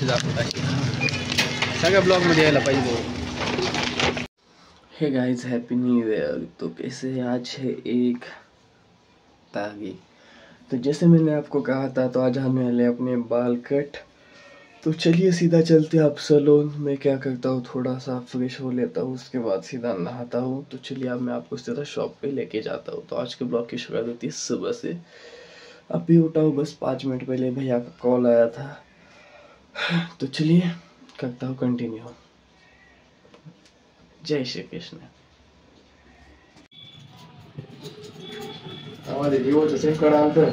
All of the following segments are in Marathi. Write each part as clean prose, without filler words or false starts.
कसे दाखवत सगळ्या ब्लॉगमध्ये यायला पाहिजे। Hey guys happy new year. तो कैसे आज है 1 तारीख। तो जैसे मैंने आपको कहा था तो आज हमें वाले अपने बाल कट। तो चलिए सीधा चलते हैं आप सैलून में। क्या करता हूँ थोड़ा सा फ्रेश हो लेता हूँ, उसके बाद सीधा नहाता हूँ। तो चलिए अब मैं आपको सीधा शॉप पे लेके जाता हूँ। तो आज के ब्लॉग की शुरुआत होती है सुबह से। अभी उठा हूँ बस 5 मिनट पहले, भैया का कॉल आया था। तो चलिए करता हूँ कंटिन्यू। जय श्री कृष्ण। हमारे जीवो तो सेव करा तो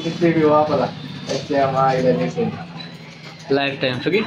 कितने भी वापला ऐसे हमारे इधर से लाइफ टाइम सगी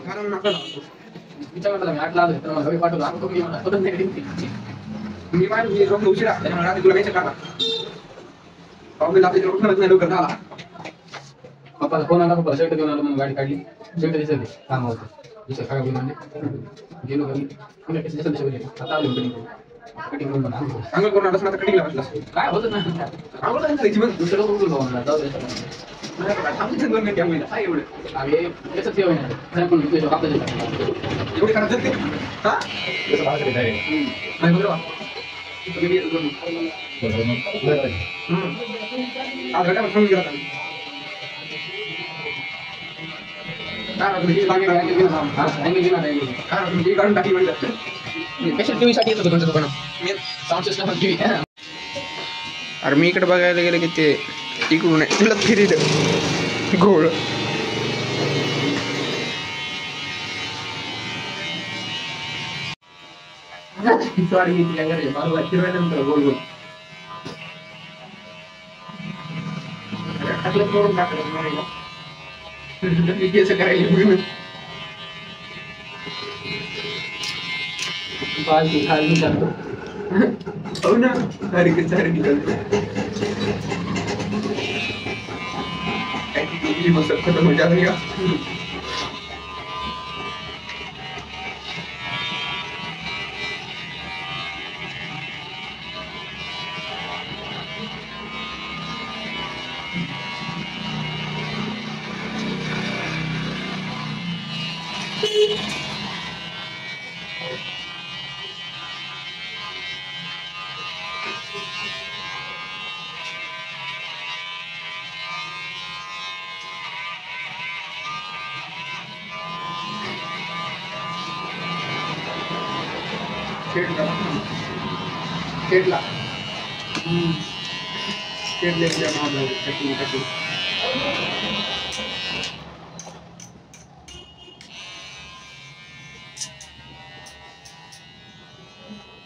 कारण नका विचारला मी 8 ला आलो तर मला हवी पाठवलं आम्ही तुम्ही मला पडत नाही मी मार मी रोग उशिरा त्याने मला तुला काय करणार प्रॉब्लेम आपली रोग नाही लवकर झाला पप्पाला फोन आला पप्पा शर्ट घेऊन आलो मग गाडी काढली शर्ट दिसली काम होतं दुसरं काय म्हणजे गेलो घरी पुन्हा कसं दिसलं आता आलो कटिंग करून चांगलं करून आलास ना आता कटिंगला बसलास काय होतं ना आवडलं नाही करायची मग दुसरं करून जाऊ जाऊ दे आमच्या 2 मिनिटं आम्ही काय एवढं आम्ही कसं ठेवाय ना काय पण विषय आपल्याला एवढी खराब झाली हां कसं बाहेर गेले नाही बरोबर तुम्ही आज घटा पण गेला काय तुम्ही बाकी काय केलं हां नाही गेला नाही काय तुम्ही काढून टाकली म्हणजे स्पेशल टीव्ही साठी येतो तुमच्या दुकानात मी साऊंड सिस्टम टीव्ही अरे मी इकडे बघायला गेलं की ते इकडून आहे तुला फिरी घोळ सॉरी मी काय करे मला फिरवायनंतर गोल गोल टाकलं करून टाकलं मला मी कसं करायला बाल खाली जातो हो ना सारी के सारी निकलते ऐसी मस्त खत्म हो जाएगा शेटला शेट लेके मामला कटिंग कटिंग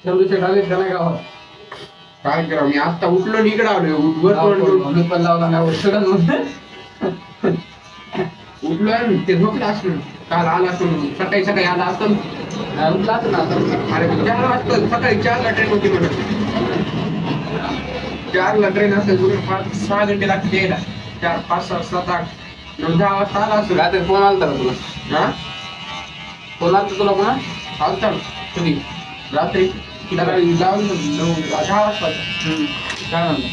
चलो शेटाले चला गाव काय करा मी आता उठलो निकडे आलो वर पण लावला ना उठलो उठलो ते झोपला असतो काल आला असतो सकाळी सकाळी आला असतो उठलाच ना अरे 4 वाजता सकाळी 4 ला ट्रेन होती म्हणून 4 ला ट्रेन असेल पूर्ण 5-6 घंटे लागते यायला 4 5 6 7 8 9 10 वाजता आला असतो रात्री फोन आला होता तुला हा फोन आला तुला कोणा आलता कधी रात्री सकाळी जाऊन 10 वाजता काय म्हणलं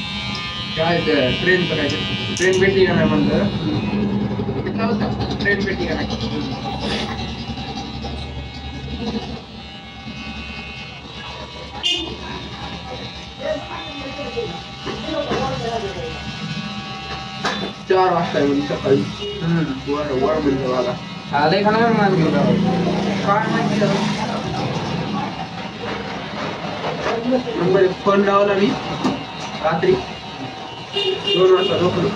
काय ट्रेनचं काय ट्रेन भेटली का नाही म्हणलं किती होता ट्रेन भेटली का नाही 4 वाजता म्हणजे सकाळी वर म्हणजे मला आले का नाही मान घेऊन काय माहिती नंबर फोन लावला मी रात्री 2 वाजता झोपलो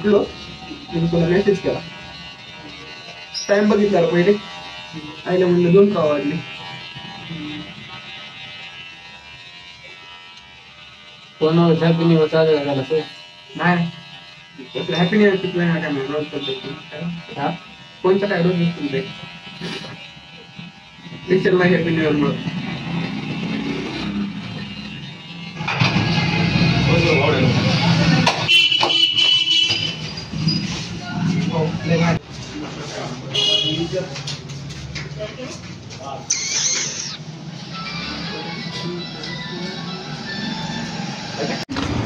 उठलो मी तुला मेसेज केला. टाइम बघितला पहिले आईला म्हणलं 2 का वाजले. कोण हॅपी न्यू इयर चालू झाला सर? नाही हॅपी न्यू इयर किती वेळा काय म्हणून रोज करतो. हा कोणतं काय रोज तुमचे पिक्चर नाही हॅपी न्यू इयर मुळे.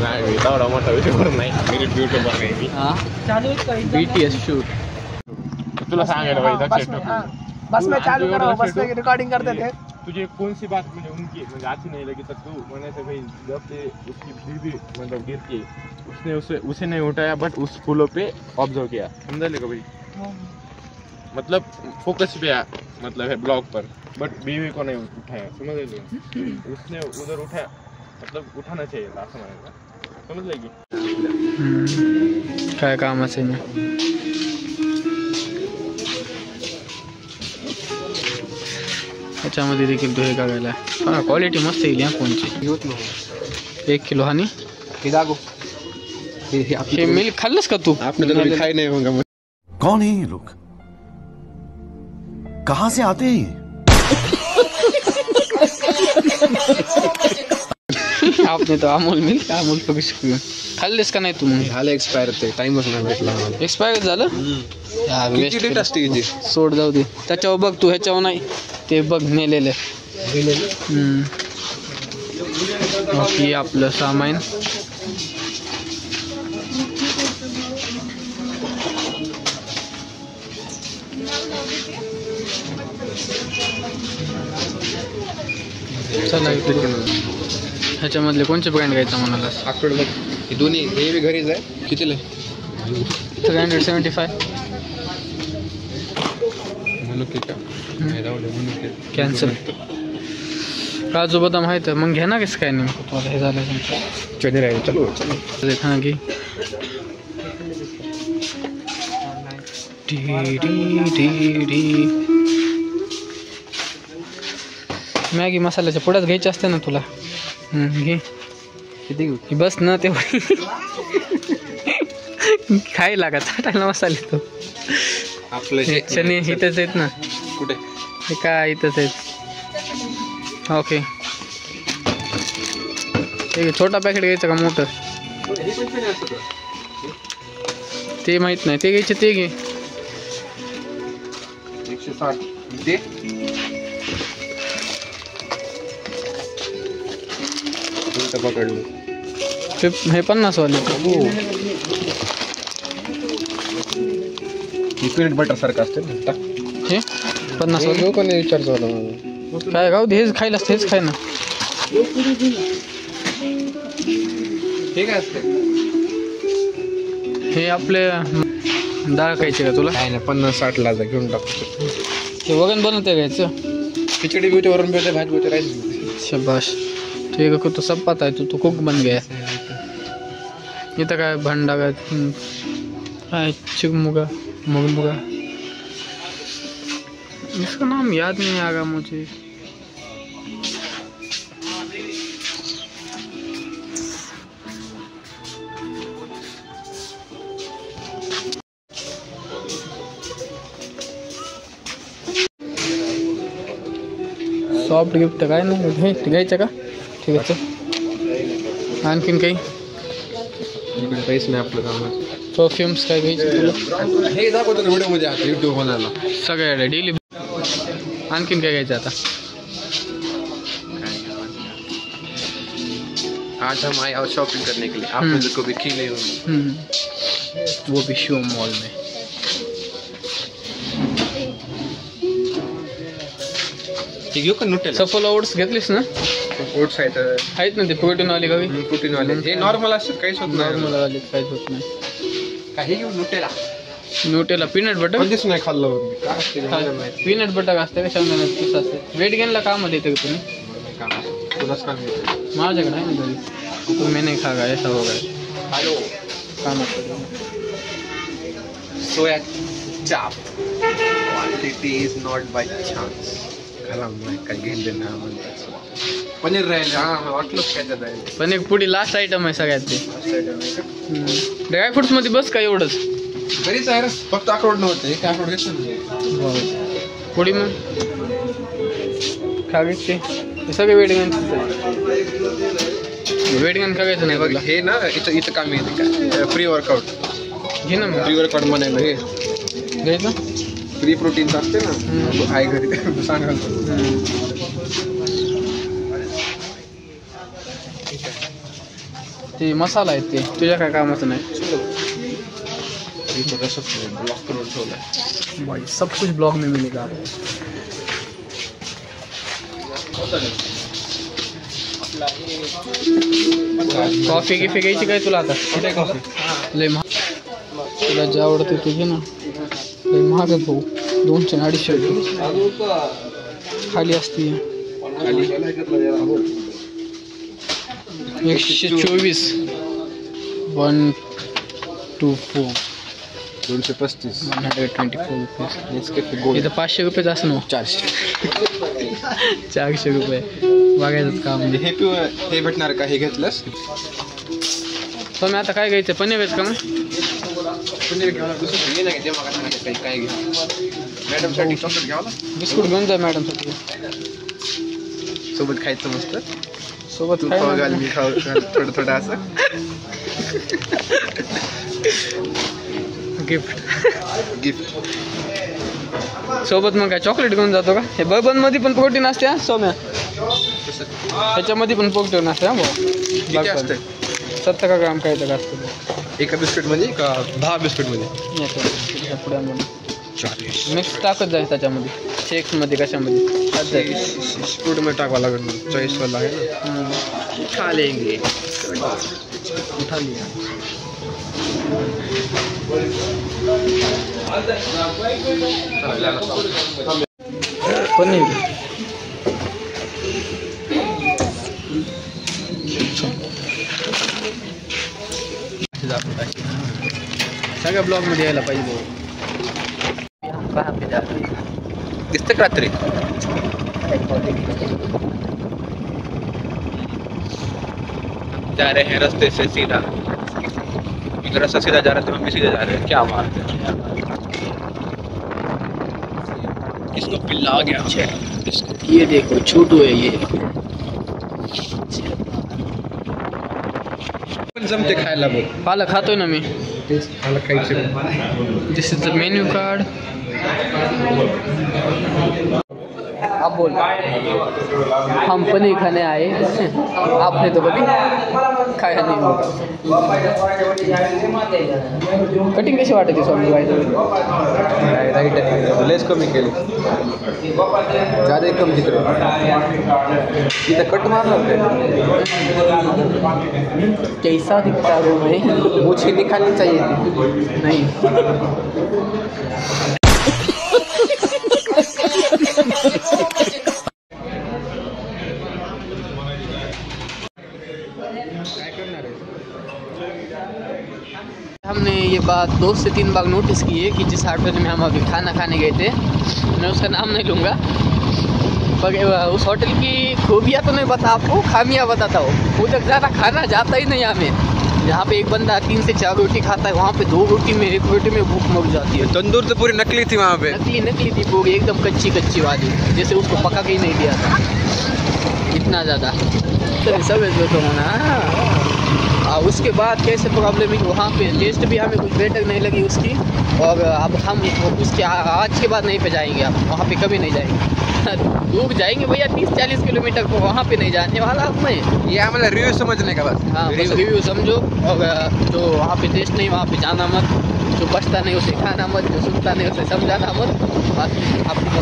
नाही एवढा मोठा व्हिडिओ नाही युट्यूबर नाही मी. BTS शूट तुला सांगायला पाहिजे बस में चालू करो बस में रिकॉर्डिंग करते थे. तुझे कौन सी बात मुझे उनकी म्हणजे अच्छी नहीं लगी तो तू मैंने से भाई जब से उसकी बीवी मतलब गिर के उसने उसे नहीं उठाया बट उस फूलों पे ऑब्जर्व किया. समझ ले भाई मतलब फोकस पे आ मतलब है ब्लॉग पर बट बीवी को नहीं उठाया. समझ ले उसने उधर उठाया मतलब उठाना चाहिए था असं म्हणायचं. समझ ले की काय कामाचं नाही. त्याच्यामध्ये देखील तो हे काढायला हा क्वालिटी मस्त येईल या फोनची. 1 किलो हानी हे मिल्क खाल्लंस का तू? आपने तो खाई नहीं होगा. कौन है ये लोग, कहां से आते हैं? आपने तो अमूल मिल्क अमूल का बिस्कुट खाल्लेस का नाही तू? मग झालं एक्सपायर ते टाइमच नाही भेटला मला. एक्सपायर झालं यार. किती डेट असते याची? सोड जाऊ दे त्याच्यावर बघ तू ह्याच्यावर नाही ते बघ नेलेलं. बाकी आपलं सामान चला ह्याच्यामधले कोणचे ब्रँड घ्यायचा म्हणाला? आकडे बघ हे दोन्ही हे बी घरीच आहे. कितीला 375 म्हणून की का कॅन्सल. काजू बदाम आहे तर मग घ्या ना कसं काय नेमकं तुम्हाला हे झालं चले राहील. चलो देखा की मॅगी मसाल्याच्या पुढ्यात घ्यायचे असते ना तुला. घे किती घेऊ बस ना ते खायला का चाटायला मसाले तो आपलं चणे इथंच आहेत ना. कुठे हे काय इथंच आहेत. ओके एक छोटा पॅकेट घ्यायचं का मोठं ते माहित नाही. ते घ्यायचे ते घे. 160 दे. पकडलं हे 50 वाले. पीनट बटर सारखं असतं ना. हे 50 वाले घेऊ का नाही विचारचं होता मला. काय गाव हेच खायला असतं हेच खाय ना. हे काय असतं? हे आपले डाळ खायचे का तुला? काय नाही 50-60 ला घेऊन टाकतो. ते वगैरे बनवते घ्यायचं. खिचडी बिवते वरून बिवते भाजी बिवते राईस. शाबाश ठीक है. तो सब पता है. तू कुक बन गया. इथं काय भंडा काय चिकमुगा मुगमुगा इसका नाम याद नहीं आ रहा मुझे. सॉफ्ट गिफ्ट काय नाही घ्यायचं का? ठीक आहे चल. आणखीन काही इकडे काहीच नाही आपलं काम. परफ्युम्स काय घ्यायचे तुला? हे दाखवतो व्हिडिओ मध्ये आता युट्यूब बनायला सगळ्या डेली. आणखीन काय घ्यायचं आता? आज हम आए और शॉपिंग करने के लिए. आपने जो कभी की नहीं होगी वो भी शो मॉल में. ते घेऊ का नुटेला? सफोला ओट्स घेतलीस ना? ओट्स आहेत ना ते प्रोटीन वाले गावी. प्रोटीन वाले हे नॉर्मल असतात काहीच होत नाही. नॉर्मल वाले काहीच होत नाही. काही घेऊ नुटेला. न्यूटेला पीनट बटर कधीच नाही खाल्लं. पीनट बटर असते का शेंगदाण्याचं पीस असते. वेट गेनला कामात येतं का तुम्ही? माझ्याकडे आहे ना घरी. तुम्ही नाही खा का ऐसा होगा. हॅलो कामात सोया चाप. Quantity is not by chance. खाला मग काय घेऊन ना म्हणतात. पनीर राहील. हा वाटलंच काय त्यात राहील. पण एक पुढे लास्ट आयटम आहे सगळ्यात ते. ड्राय फ्रुट्स मध्ये बस का एवढंच? बरीच आहे रे. फक्त अक्रोड नव्हते. एक अक्रोड घेतलं. पुढे मग खायचे ते सगळे वेडगन खायचं नाही बघ हे ना इथं काम येते काय प्री वर्कआउट घे ना मग. प्री वर्कआउट म्हणायला हे घ्यायचं प्री प्रोटीन्स असते ना आहे घरी सांगाल ते मसाला आहेत ते तुझ्या काय कामाचं नाही. ब्लॉक करून ठेवलाय. भाई सब कुछ ब्लॉग में मिलेगा. कॉफी गिफी घ्यायची काय तुला आता? लय महाग तुला जे आवडते ते घे ना. लय महाग आहे भाऊ. 200-250 रुपये खाली असते. 124 124 235 124 रुपीज. नेसकॅफे गोल्ड इथं 500 रुपयेच असं ना. 400 रुपये बघायचंच काम. हे भेटणार का? हे घेतलंस तर मी आता काय घ्यायचं? पनीर घ्यायचं का मग? पनीर घ्यावं दुसरं नाही ते मग काय घ्या मॅडम साठी चॉकलेट घ्यावं बिस्कुट घेऊन जा मॅडमसाठी. सोबत खायचं मस्त. सोबत तू खाऊ घाल मी खाऊ थोडं थोडं असं गिफ्ट गिफ्ट. सोबत मग काय चॉकलेट घेऊन जातो का? हे बर्बन मध्ये पण प्रोटीन असते हा सौम्या. त्याच्यामध्ये पण प्रोटीन असते हा भाऊ. किती असते? 70 ग्राम काय तर असतं एका बिस्किट मध्ये का 10 बिस्किट मध्ये? पुड्यामध्ये 40 मिक्स टाकत जाईल त्याच्यामध्ये. शेक्स मध्ये कशामध्ये फ्रूट मध्ये टाकावं लागेल. चॉईस वाला आहे ना. खा लेंगे उठा लिया. पनीर सगळ्या ब्लॉग मध्ये यायला पाहिजे भाऊ. दिसतं का रात्री? जा रहे हैं रास्ते से सीधा. रास्ता सीधा जा रहा था, हम भी सीधा जा रहे हैं. क्या बात है. किसको पिल्ला आ गया? ये देखो छोटू है ये. पण जमते खायला बघ. पालक खातोय ना मी. मला खायचे. दिस इज द मेन्यू कार्ड. आप बोल. हम पनीर खाने आए. आपने तो कभी खाया नहीं होगा. कटिंग कशी वाटते स्वामी बाई? राईट आहे. लेस कमी केली. जादा कमी तिकडे. इथं कट मारणार काय? कैसा दिखता हूँ मैं? मुझे निकालनी चाहिए थी. नहीं. हमने ये बात 2 से 3 बार नोटिस की है कि जिस होटल में हम अभी खाना खाने गए थे, मैं उसका नाम नहीं लूँगा, पर उस होटल की खूबियाँ तो नहीं बता आपको, खामियाँ बताता हूँ. उधर ज़्यादा खाना जाता ही नहीं हमें. जहाँ पे एक बंदा 3 से 4 रोटी खाता है, वहाँ पे 2 रोटी में 1 रोटी में भूख मर जाती है. तंदूर तो पूरी नकली थी वहाँ पे. नकली थी पूरी, एकदम कच्ची वाली, जैसे उसको पका के ही नहीं दिया था. इतना ज़्यादा सब तो होना. उसके बाद कैसे प्रॉब्लम है कि वहाँ पे टेस्ट भी हमें कुछ बेटर नहीं लगी उसकी. और अब हम उसके आज के बाद नहीं पे जाएंगे. अब वहाँ पे कभी नहीं जाएंगे. दूर जाएंगे भैया 30-40 किलोमीटर को, वहाँ पे नहीं जाने वाला अब मैं. ये हमारा रिव्यू समझने का बस. हाँ रिव्यू समझो. और जो वहाँ पे टेस्ट नहीं वहाँ पे जाना मत. जो बचता नहीं उसे खाना मत. जो सुनता नहीं उसे समझाना मत. बाकी आपकी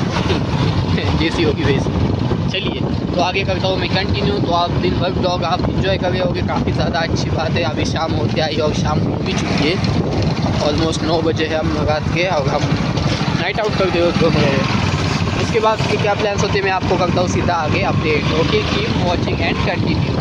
जैसी होगी वैसी. चलिए तो आगे करता हूँ मैं कंटिन्यू. तो आप दिन भर ब्लॉग आप इंजॉय कर रहे होगे. काफ़ी ज़्यादा अच्छी बात है. अभी शाम होते आई और शाम हो भी चुकी है. ऑलमोस्ट 9 बजे है हम रात के, और हम नाइट आउट करते हुए घूम रहे हैं. उसके बाद क्या प्लान्स होते हैं मैं आपको करता हूँ सीधा आगे update. Okay keep watching end continue.